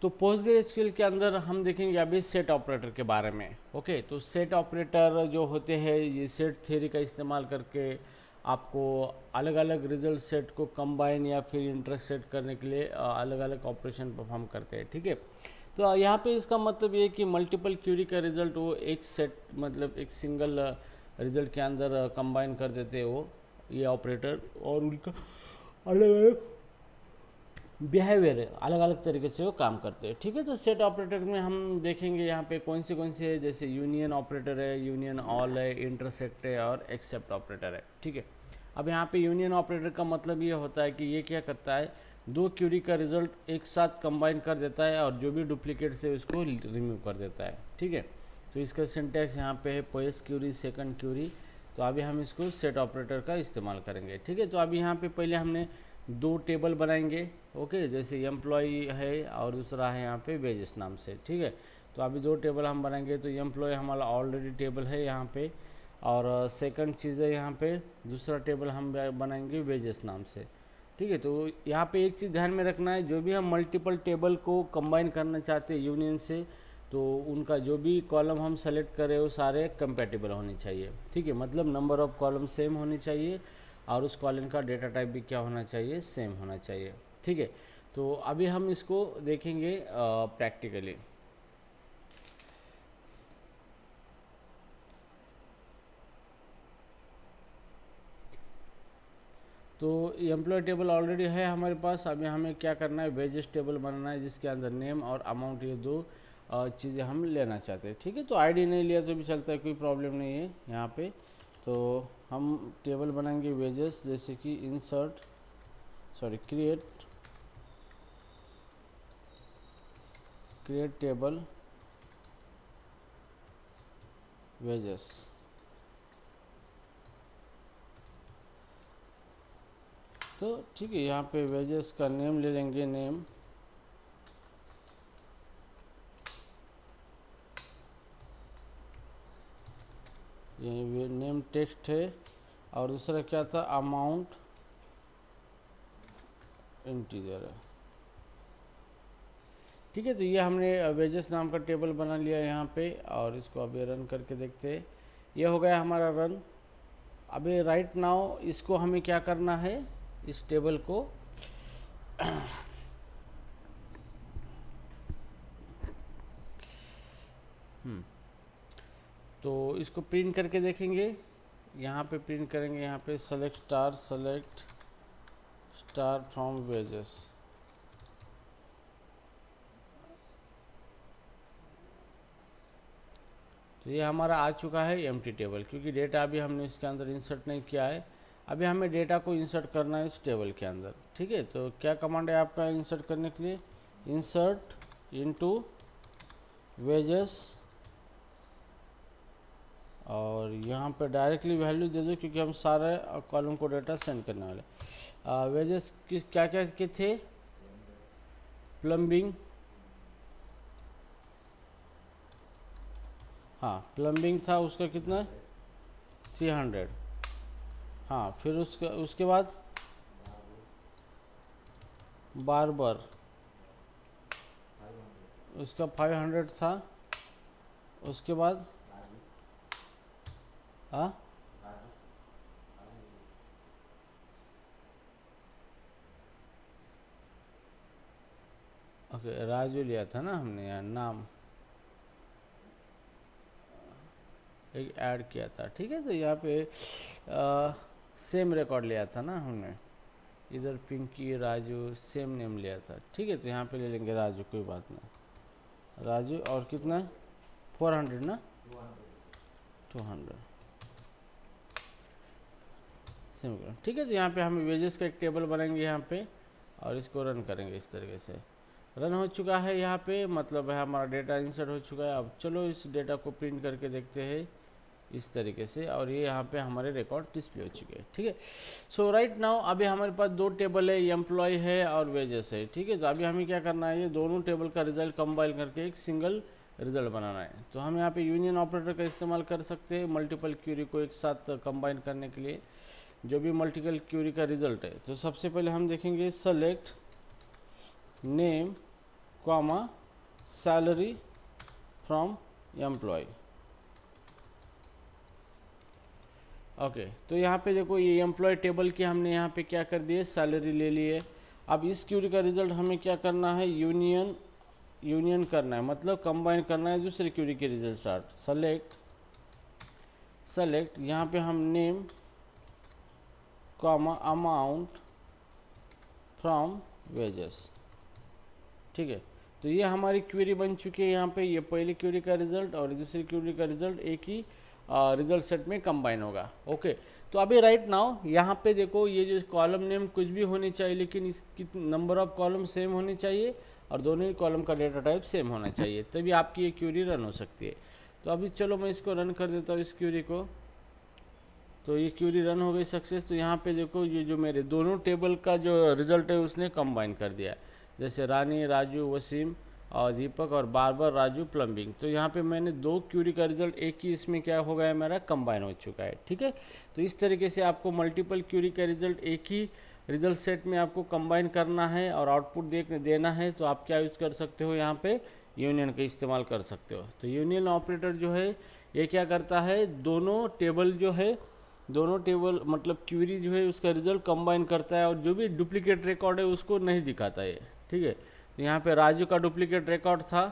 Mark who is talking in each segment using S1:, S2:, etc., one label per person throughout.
S1: तो पोस्टग्रेसक्यूएल के अंदर हम देखेंगे अभी सेट ऑपरेटर के बारे में। ओके, तो सेट ऑपरेटर जो होते हैं ये सेट थ्योरी का इस्तेमाल करके आपको अलग अलग रिजल्ट सेट को कंबाइन या फिर इंटरसेक्ट करने के लिए अलग अलग ऑपरेशन परफॉर्म करते हैं। ठीक है, तो यहाँ पे इसका मतलब ये कि मल्टीपल क्यूरी का रिजल्ट वो एक सेट मतलब एक सिंगल रिजल्ट के अंदर कंबाइन कर देते हैं वो ये ऑपरेटर, और उनका अलग अलग बिहेवियर है, अलग अलग तरीके से वो काम करते हैं। ठीक है, तो सेट ऑपरेटर में हम देखेंगे यहाँ पे कौन से है, जैसे यूनियन ऑपरेटर है, यूनियन ऑल है, इंटरसेक्ट है और एक्सेप्ट ऑपरेटर है। ठीक है, अब यहाँ पे यूनियन ऑपरेटर का मतलब ये होता है कि ये क्या करता है, दो क्यूरी का रिजल्ट एक साथ कंबाइन कर देता है और जो भी डुप्लीकेट्स है उसको रिमूव कर देता है। ठीक है, तो इसका सिंटैक्स यहाँ पे है फर्स्ट क्यूरी सेकंड क्यूरी। तो अभी हम इसको सेट ऑपरेटर का इस्तेमाल करेंगे। ठीक है, तो अभी यहाँ पे पहले हमने दो टेबल बनाएंगे। ओके, जैसे एम्प्लॉय है और दूसरा है यहाँ पे वेजेस नाम से। ठीक है, तो अभी दो टेबल हम बनाएंगे। तो एम्प्लॉय हमारा ऑलरेडी टेबल है यहाँ पे, और सेकंड चीज़ है यहाँ पे दूसरा टेबल हम बनाएंगे वेजेस नाम से। ठीक है, तो यहाँ पे एक चीज़ ध्यान में रखना है, जो भी हम मल्टीपल टेबल को कंबाइन करना चाहते हैं यूनियन से, तो उनका जो भी कॉलम हम सेलेक्ट करें वो सारे कंपेटिबल होने चाहिए। ठीक है, मतलब नंबर ऑफ कॉलम सेम होनी चाहिए और उस कॉलम का डेटा टाइप भी क्या होना चाहिए, सेम होना चाहिए। ठीक है, तो अभी हम इसको देखेंगे प्रैक्टिकली। तो एम्प्लॉय टेबल ऑलरेडी है हमारे पास। अभी हमें क्या करना है, वेजेस टेबल बनाना है जिसके अंदर नेम और अमाउंट ये दो चीज़ें हम लेना चाहते हैं। ठीक है, तो आईडी नहीं लिया तो भी चलता है, कोई प्रॉब्लम नहीं है यहाँ पे। तो हम टेबल बनाएंगे वेजेस, जैसे कि इंसर्ट क्रिएट टेबल वेजेस। तो ठीक है, यहाँ पे वेजेस का नेम ले लेंगे, नेम ये नेम टेक्स्ट है, और दूसरा क्या था, अमाउंट इंटीजर है। ठीक है, तो ये हमने वेजेस नाम का टेबल बना लिया यहाँ पे, और इसको अभी रन करके देखते हैं। ये हो गया हमारा रन। अभी राइट नाउ इसको हमें क्या करना है, इस टेबल को तो इसको प्रिंट करके देखेंगे। यहाँ पे प्रिंट करेंगे, यहाँ पे सेलेक्ट स्टार फ्रॉम वेजेस। तो ये हमारा आ चुका है एम्प्टी टेबल, क्योंकि डेटा अभी हमने इसके अंदर इंसर्ट नहीं किया है। अभी हमें डेटा को इंसर्ट करना है इस टेबल के अंदर। ठीक है, तो क्या कमांड है आपका इंसर्ट करने के लिए, इंसर्ट इनटू वेजेस, और यहाँ पे डायरेक्टली वैल्यू दे दो क्योंकि हम सारे कॉलम को डेटा सेंड करने वाले। वेजेस किस क्या क्या के थे, प्लम्बिंग, हाँ प्लम्बिंग था, उसका कितना 300। हाँ, फिर उसके बाद बार्बर, उसका 500 था। उसके बाद हाँ ओके, राजू लिया था ना हमने, यार नाम एक ऐड किया था। ठीक है, तो यहाँ पे सेम रिकॉर्ड लिया था ना हमने, इधर पिंकी राजू सेम नेम लिया था। ठीक है, तो यहाँ पे ले लेंगे राजू, कोई बात नहीं, राजू। और कितना है, 400 ना, 200 सेम। ठीक है, तो यहाँ पे हम वेजेस का एक टेबल बनाएंगे यहाँ पे, और इसको रन करेंगे इस तरीके से। रन हो चुका है यहाँ पे, मतलब है हमारा डेटा इंसर्ट हो चुका है। अब चलो इस डेटा को प्रिंट करके देखते हैं इस तरीके से, और ये यहाँ पे हमारे रिकॉर्ड डिस्प्ले हो चुके हैं। ठीक है, सो राइट नाउ अभी हमारे पास दो टेबल है, एम्प्लॉय है और वेजेस है। ठीक है, तो अभी हमें क्या करना है, ये दोनों टेबल का रिजल्ट कंबाइन करके एक सिंगल रिजल्ट बनाना है। तो हम यहाँ पे यूनियन ऑपरेटर का इस्तेमाल कर सकते हैं मल्टीपल क्यूरी को एक साथ कंबाइन करने के लिए, जो भी मल्टीपल क्यूरी का रिजल्ट है। तो सबसे पहले हम देखेंगे select name comma salary from employ. Okay, तो यहाँ पे देखो ये एम्प्लॉय टेबल की हमने यहाँ पे क्या कर दिए, सैलरी ले लिए। अब इस क्यूरी का रिजल्ट हमें क्या करना है, यूनियन करना है, मतलब कंबाइन करना है दूसरे क्यूरी के रिजल्ट साथ। सेलेक्ट यहाँ पे हम name comma amount from wages. ठीक है, तो ये हमारी क्वेरी बन चुकी है। यहाँ पे ये पहली क्वेरी का रिजल्ट और दूसरी क्वेरी का रिजल्ट एक ही रिजल्ट सेट में कंबाइन होगा। ओके, तो अभी राइट नाउ यहाँ पे देखो ये जो कॉलम नेम कुछ भी होनी चाहिए, लेकिन इसकी नंबर ऑफ कॉलम सेम होनी चाहिए और दोनों ही कॉलम का डेटा टाइप सेम होना चाहिए, तभी आपकी ये क्वेरी रन हो सकती है। तो अभी चलो मैं इसको रन कर देता हूँ इस क्वेरी को। तो ये क्वेरी रन हो गई सक्सेस। तो यहाँ पे देखो ये जो मेरे दोनों टेबल का जो रिजल्ट है उसने कंबाइन कर दिया, जैसे रानी, राजू, वसीम और दीपक और बार राजू प्लम्बिंग। तो यहाँ पे मैंने दो क्यूरी का रिजल्ट एक ही इसमें क्या हो गया, मेरा कंबाइन हो चुका है। ठीक है, तो इस तरीके से आपको मल्टीपल क्यूरी का रिजल्ट एक ही रिजल्ट सेट में आपको कंबाइन करना है और आउटपुट देना है। तो आप क्या यूज़ कर सकते हो, यहाँ पे यूनियन का इस्तेमाल कर सकते हो। तो यूनियन ऑपरेटर जो है ये क्या करता है, दोनों टेबल मतलब क्यूरी जो है उसका रिजल्ट कंबाइन करता है और जो भी डुप्लीकेट रिकॉर्ड है उसको नहीं दिखाता है। ठीक है, तो यहाँ पे राजू का डुप्लीकेट रिकॉर्ड था,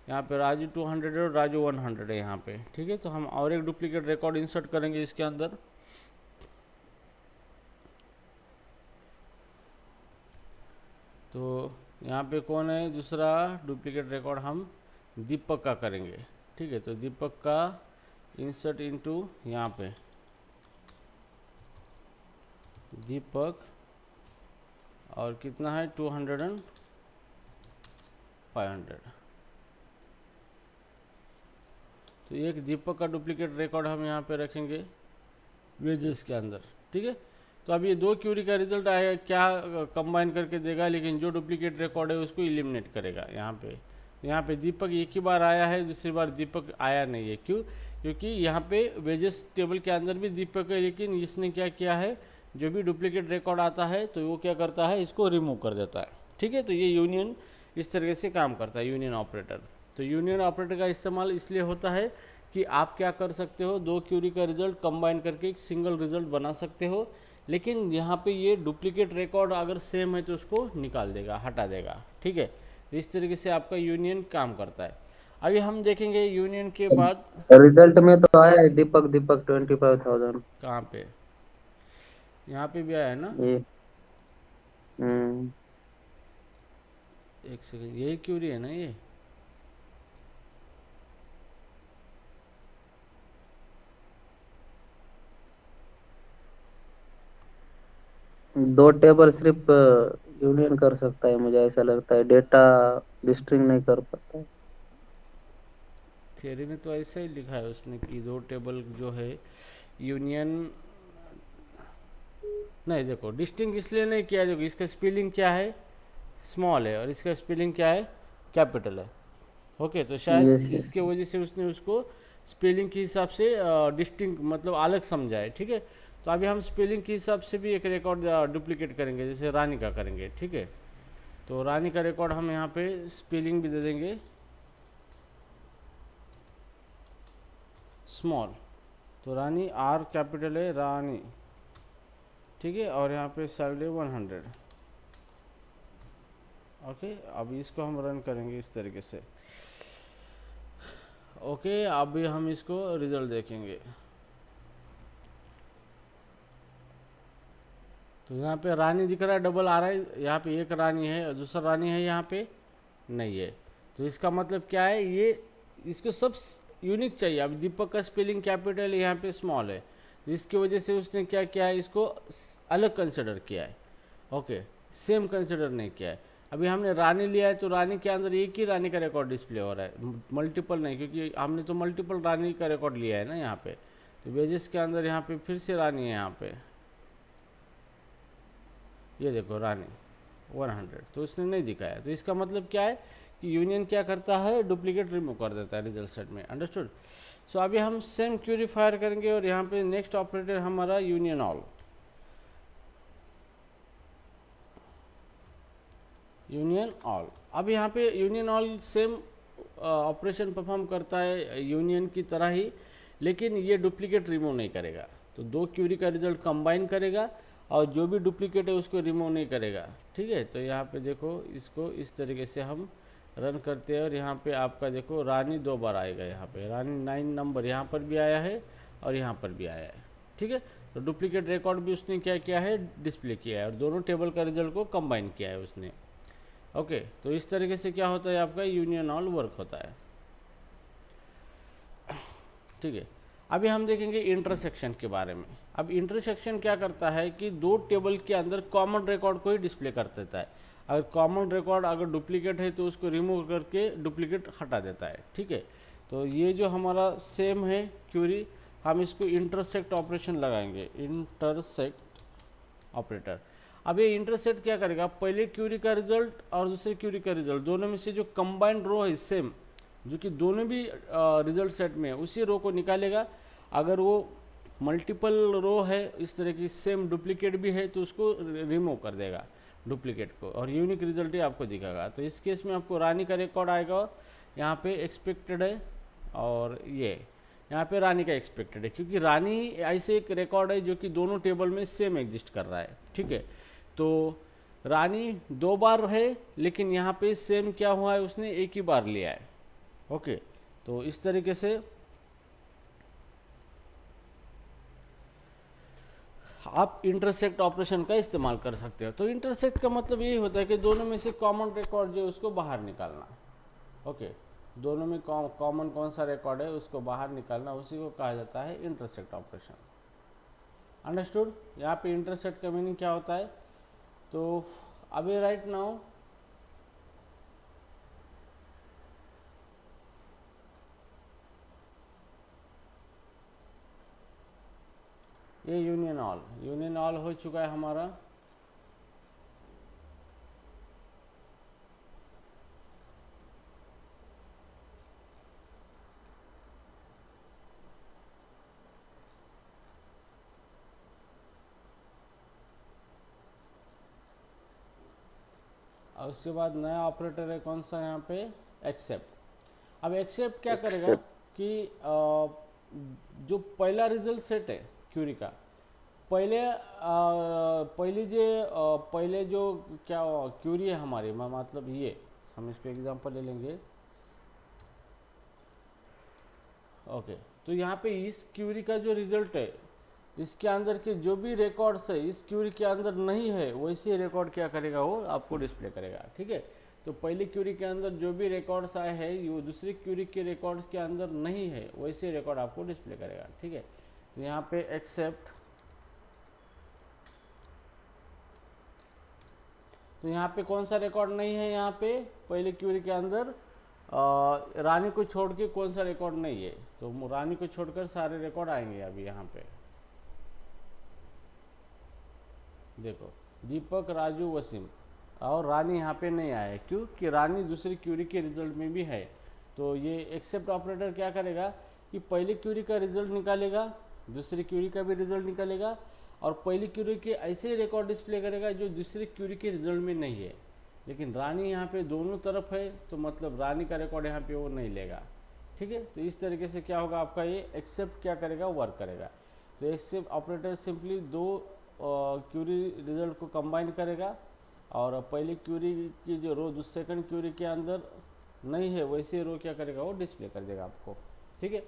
S1: यहाँ पे राजू 200 है और राजू 100 है यहाँ पे। ठीक है, तो हम और एक डुप्लीकेट रिकॉर्ड इंसर्ट करेंगे इसके अंदर। तो यहाँ पे कौन है, दूसरा डुप्लीकेट रिकॉर्ड हम दीपक का करेंगे। ठीक है, तो दीपक का इंसर्ट इनटू यहाँ पे दीपक और कितना है 200 और 500। तो एक दीपक का डुप्लीकेट रिकॉर्ड हम यहाँ पे रखेंगे वेजेस के अंदर। ठीक है, तो अब ये दो क्यूरी का रिजल्ट आएगा, क्या कंबाइन करके देगा, लेकिन जो डुप्लीकेट रिकॉर्ड है उसको एलिमिनेट करेगा। यहाँ पे दीपक एक ही बार आया है, दूसरी बार दीपक आया नहीं है। क्यों, क्योंकि यहाँ पे वेजेस टेबल के अंदर भी दीपक है, लेकिन इसने क्या किया है, जो भी डुप्लीकेट रिकॉर्ड आता है तो वो क्या करता है, इसको रिमूव कर देता है। ठीक है, तो ये यूनियन इस तरीके से काम करता है, यूनियन ऑपरेटर। तो यूनियन ऑपरेटर का इस्तेमाल इसलिए होता है कि आप क्या कर सकते हो, दो क्यूरी का रिजल्ट कंबाइन करके एक सिंगल रिजल्ट बना सकते हो, लेकिन यहाँ पे ये डुप्लीकेट रिकॉर्ड अगर सेम है तो उसको निकाल देगा, हटा देगा। ठीक है, तो इस तरीके से आपका यूनियन काम करता है। अभी हम देखेंगे यूनियन के बाद
S2: रिजल्ट में तो आया है दीपक 25,000।
S1: कहाँ पे, यहाँ पे भी आया है ना।
S2: ये हम्म
S1: एक सेकेंड, यही क्यूरी है ना ये।
S2: दो टेबल सिर्फ यूनियन कर सकता है, मुझे ऐसा लगता है, डेटा डिस्ट्रिंग नहीं कर पाता है।
S1: थियरी में तो ऐसा ही लिखा है उसने कि दो टेबल जो है यूनियन नहीं, देखो डिस्टिंग इसलिए नहीं किया, देखो इसका स्पेलिंग क्या है, स्मॉल है, और इसका स्पेलिंग क्या है, कैपिटल है। ओके, तो शायद
S2: यस यस।
S1: इसके वजह से उसने उसको स्पेलिंग के हिसाब से डिस्टिंग मतलब अलग समझा है। ठीक है, तो अभी हम स्पेलिंग के हिसाब से भी एक रिकॉर्ड डुप्लीकेट करेंगे, जैसे रानी का करेंगे। ठीक है, तो रानी का रिकॉर्ड हम यहाँ पे स्पेलिंग भी दे देंगे स्मॉल। तो रानी आर कैपिटल है, रानी। ठीक है, और यहाँ पे सैलरी 100। ओके, अब इसको हम रन करेंगे इस तरीके से। ओके, अभी हम इसको रिजल्ट देखेंगे। तो यहाँ पे रानी दिख रहा है, डबल आ रहा है, यहाँ पे एक रानी है और दूसरा रानी है यहाँ पे नहीं है। तो इसका मतलब क्या है, ये इसको सब यूनिक चाहिए। अब दीपक का स्पेलिंग कैपिटल है, यहाँ पे स्मॉल है, तो इसकी वजह से उसने क्या किया है, इसको अलग कंसिडर किया है। ओके, सेम कंसिडर नहीं किया है। अभी हमने रानी लिया है, तो रानी के अंदर एक ही रानी का रिकॉर्ड डिस्प्ले हो रहा है, मल्टीपल नहीं, क्योंकि हमने तो मल्टीपल रानी का रिकॉर्ड लिया है ना यहाँ पे। तो वेजेस के अंदर यहाँ पे फिर से रानी है, यहाँ पे ये देखो रानी 100, तो उसने नहीं दिखाया। तो इसका मतलब क्या है कि यूनियन क्या करता है, डुप्लीकेट रिमूव कर देता है रिजल्ट सेट में। अंडरस्टूड। सो अभी हम सेम क्यूरी फायर करेंगे और यहाँ पे नेक्स्ट ऑपरेटर हमारा यूनियन ऑल। Union all. अब यहाँ पे union all same operation perform करता है यूनियन की तरह ही, लेकिन ये डुप्लीकेट रिमूव नहीं करेगा। तो दो क्यूरी का रिजल्ट कंबाइन करेगा और जो भी डुप्लीकेट है उसको रिमूव नहीं करेगा। ठीक है, तो यहाँ पे देखो इसको इस तरीके से हम रन करते हैं और यहाँ पे आपका देखो रानी 2 बार आएगा। यहाँ पे रानी 9 नंबर यहाँ पर भी आया है और यहाँ पर भी आया है। ठीक है, तो डुप्लीकेट रिकॉर्ड भी उसने क्या किया है, डिस्प्ले किया है और दोनों टेबल का रिजल्ट को कंबाइन किया है उसने। ओके, तो इस तरीके से क्या होता है, आपका यूनियन ऑल वर्क होता है। ठीक है, अभी हम देखेंगे इंटरसेक्शन के बारे में। अब इंटरसेक्शन क्या करता है कि दो टेबल के अंदर कॉमन रिकॉर्ड को ही डिस्प्ले कर देता है। अगर कॉमन रिकॉर्ड अगर डुप्लीकेट है तो उसको रिमूव करके डुप्लीकेट हटा देता है। ठीक है, तो ये जो हमारा सेम है क्यूरी, हम इसको इंटरसेक्ट ऑपरेशन लगाएंगे, इंटरसेक्ट ऑपरेटर। अब ये इंटरसेक्ट क्या करेगा, पहले क्यूरी का रिजल्ट और दूसरे क्यूरी का रिजल्ट दोनों में से जो कंबाइंड रो है सेम, जो कि दोनों भी रिजल्ट सेट में है, उसी रो को निकालेगा। अगर वो मल्टीपल रो है इस तरह की सेम डुप्लीकेट भी है तो उसको रिमूव कर देगा डुप्लीकेट को और यूनिक रिजल्ट ही आपको दिखाएगा। तो इस केस में आपको रानी का रिकॉर्ड आएगा, यहाँ पे एक्सपेक्टेड है और ये यहाँ पे रानी का एक्सपेक्टेड है, क्योंकि रानी ऐसे एक रिकॉर्ड है जो कि दोनों टेबल में सेम एग्जिस्ट कर रहा है। ठीक है, तो रानी 2 बार है लेकिन यहाँ पे सेम क्या हुआ है, उसने एक ही बार लिया है। ओके, तो इस तरीके से आप इंटरसेक्ट ऑपरेशन का इस्तेमाल कर सकते हो। तो इंटरसेक्ट का मतलब यही होता है कि दोनों में से कॉमन रिकॉर्ड जो है उसको बाहर निकालना। ओके, दोनों में कॉमन कौन सा रिकॉर्ड है उसको बाहर निकालना, उसी को कहा जाता है इंटरसेक्ट ऑपरेशन। अंडरस्टूड? यहाँ पे इंटरसेक्ट का मीनिंग क्या होता है, तो अभी राइट नाउ ये यूनियन ऑल हो चुका है हमारा। और उसके बाद नया ऑपरेटर है कौन सा, यहाँ पे एक्सेप्ट। अब एक्सेप्ट क्या करेगा कि जो पहला रिजल्ट सेट है क्यूरी का, पहले जो क्या क्यूरी है हमारी, मतलब ये हम इस पे एग्जांपल ले लेंगे। ओके, तो यहाँ पे इस क्यूरी का जो रिजल्ट है, इसके अंदर के जो भी रिकॉर्ड्स है इस क्यूरी के अंदर नहीं है, वैसे रिकॉर्ड क्या करेगा, वो आपको डिस्प्ले करेगा। ठीक है, तो पहले क्यूरी के अंदर जो भी रिकॉर्ड्स आए हैं वो दूसरी क्यूरी के रिकॉर्ड्स के अंदर नहीं है, वैसे रिकॉर्ड आपको डिस्प्ले करेगा। ठीक है, तो यहाँ पे एक्सेप्ट, तो यहाँ पे कौन सा रिकॉर्ड नहीं है, यहाँ पे पहले क्यूरी के अंदर रानी को छोड़ के कौन सा रिकॉर्ड नहीं है, तो रानी को छोड़कर सारे रिकॉर्ड आएंगे अभी यहाँ पे। देखो दीपक, राजू, वसीम और रानी यहाँ पे नहीं आया, क्यों कि रानी दूसरी क्यूरी के रिजल्ट में भी है। तो ये एक्सेप्ट ऑपरेटर क्या करेगा कि पहले क्यूरी का रिजल्ट निकालेगा, दूसरी क्यूरी का भी रिजल्ट निकालेगा और पहली क्यूरी के ऐसे ही रिकॉर्ड डिस्प्ले करेगा जो दूसरी क्यूरी के रिजल्ट में नहीं है। लेकिन रानी यहाँ पे दोनों तरफ है तो मतलब रानी का रिकॉर्ड यहाँ पे वो नहीं लेगा। ठीक है, तो इस तरीके से क्या होगा, आपका ये एक्सेप्ट क्या करेगा, वर्क करेगा। तो एक्सेप्ट ऑपरेटर सिंपली दो क्यूरी रिजल्ट को कंबाइन करेगा और पहली क्यूरी की जो रो सेकंड क्यूरी के अंदर नहीं है वैसे रो क्या करेगा, वो डिस्प्ले कर देगा आपको। ठीक है,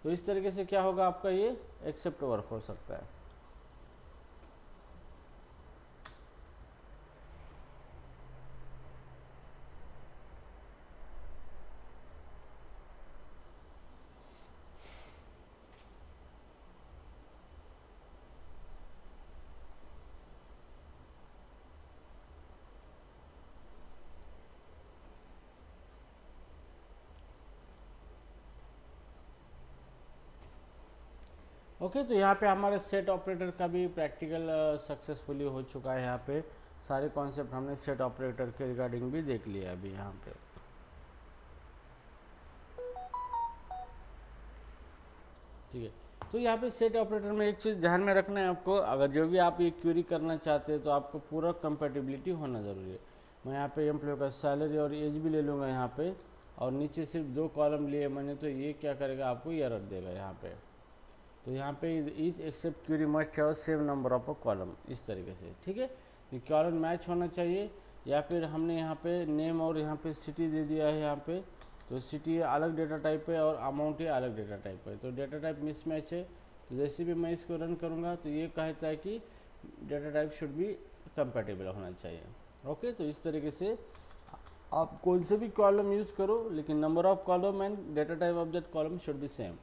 S1: तो इस तरीके से क्या होगा, आपका ये एक्सेप्ट वर्क हो सकता है। ओके, तो यहाँ पे हमारे सेट ऑपरेटर का भी प्रैक्टिकल सक्सेसफुली हो चुका है। यहाँ पे सारे कॉन्सेप्ट हमने सेट ऑपरेटर के रिगार्डिंग भी देख लिया अभी यहाँ पे। ठीक है, तो यहाँ पे सेट ऑपरेटर में एक चीज़ ध्यान में रखना है आपको, अगर जो भी आप ये क्यूरी करना चाहते हैं तो आपको पूरा कंपेटिबिलिटी होना ज़रूरी है। मैं यहाँ पे एम्प्लॉय का सैलरी और एज भी ले लूँगा यहाँ पे, और नीचे सिर्फ 2 कॉलम लिए मैंने, तो ये क्या करेगा, आपको एरर देगा यहाँ पे। तो यहाँ पे each except query must have same number of a column, इस तरीके से, ठीक है। ये कॉलम मैच होना चाहिए, या फिर हमने यहाँ पे नेम और यहाँ पे सिटी दे दिया है यहाँ पे, तो सिटी अलग डेटा टाइप है और अमाउंट ही अलग डेटा टाइप है, तो डेटा टाइप मिसमैच है। तो जैसे भी मैं इसको रन करूँगा तो ये कहता है कि डेटा टाइप शुड भी कंपेटेबल होना चाहिए। ओके, तो इस तरीके से आप कौन से भी कॉलम यूज करो, लेकिन number of column and data type of that column should be same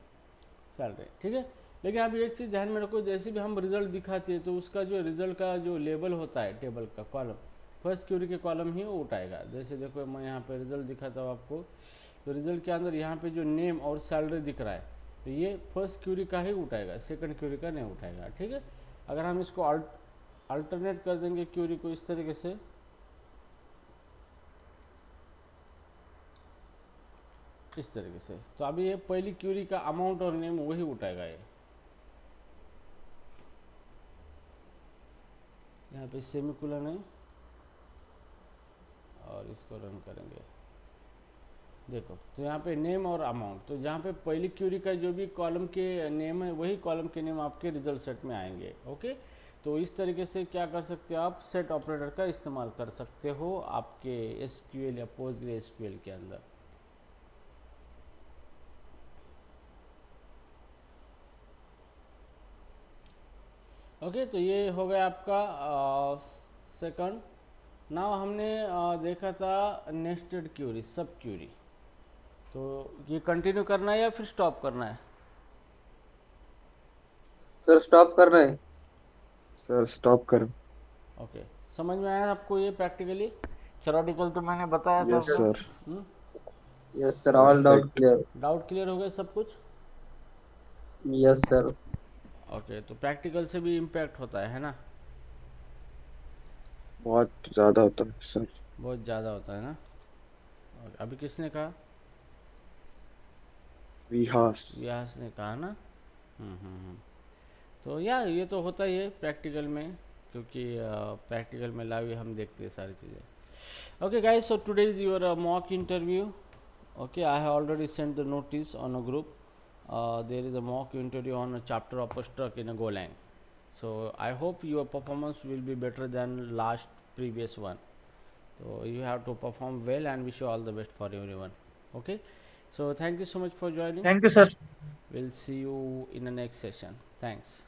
S1: salary, ठीक है। लेकिन आप एक चीज़ ध्यान में रखो, जैसे भी हम रिजल्ट दिखाते हैं तो उसका जो रिजल्ट का जो लेबल होता है टेबल का कॉलम, फर्स्ट क्यूरी के कॉलम ही वो उठाएगा। जैसे देखो मैं यहाँ पे रिजल्ट दिखाता हूँ आपको, तो रिजल्ट के अंदर यहाँ पे जो नेम और सैलरी दिख रहा है, तो ये फर्स्ट क्यूरी का ही उठाएगा, सेकंड क्यूरी का नहीं उठाएगा, ठीक है। अगर हम इसको अल्टरनेट कर देंगे क्यूरी को इस तरीके से, इस तरीके से, तो अभी ये पहली क्यूरी का अमाउंट और नेम वही उठाएगा ये। यहाँ पे सेमीकोलन है और इसको रन करेंगे, देखो तो यहाँ पे नेम और अमाउंट, तो जहाँ पे पहली क्यूरी का जो भी कॉलम के नेम है वही कॉलम के नेम आपके रिजल्ट सेट में आएंगे। ओके, तो इस तरीके से क्या कर सकते हो आप, सेट ऑपरेटर का इस्तेमाल कर सकते हो आपके एसक्यूएल या पोस्टग्रेसक्यूएल के अंदर। ओके, तो ये हो गया आपका सेकंड। नाउ हमने देखा था नेस्टेड क्यूरी, सब क्यूरी, तो ये कंटिन्यू करना है या फिर स्टॉप करना है?
S2: सर स्टॉप कर रहे हैं।
S3: सर स्टॉप कर।
S1: ओके, समझ में आया आपको ये प्रैक्टिकली? थ्योरेटिकल तो मैंने बताया था
S3: यस सर।
S1: आपको।
S2: Yes sir, all doubt
S3: perfect.
S2: Clear.
S1: Doubt clear हो गए सब कुछ?
S2: Yes sir.
S1: ओके, तो प्रैक्टिकल से भी इम्पैक्ट होता है ना?
S3: बहुत ज्यादा होता है सर।
S1: बहुत ज़्यादा होता है ना? और अभी किसने कहा?
S3: विहास।
S1: व्यास ने कहा ना। तो यार ये तो होता ही है प्रैक्टिकल में, क्योंकि प्रैक्टिकल में लाइव हम देखते हैं सारी चीज़ें। Okay guys, so today is your mock interview. Okay, I have already sent the notice on a group. There is a mock interview on a chapter of a struct in a Golang. So I hope your performance will be better than last previous one. So you have to perform well and wish you all the best for everyone. Okay, so thank you so much for joining.
S4: Thank you, sir.
S1: We'll see you in the next session. Thanks.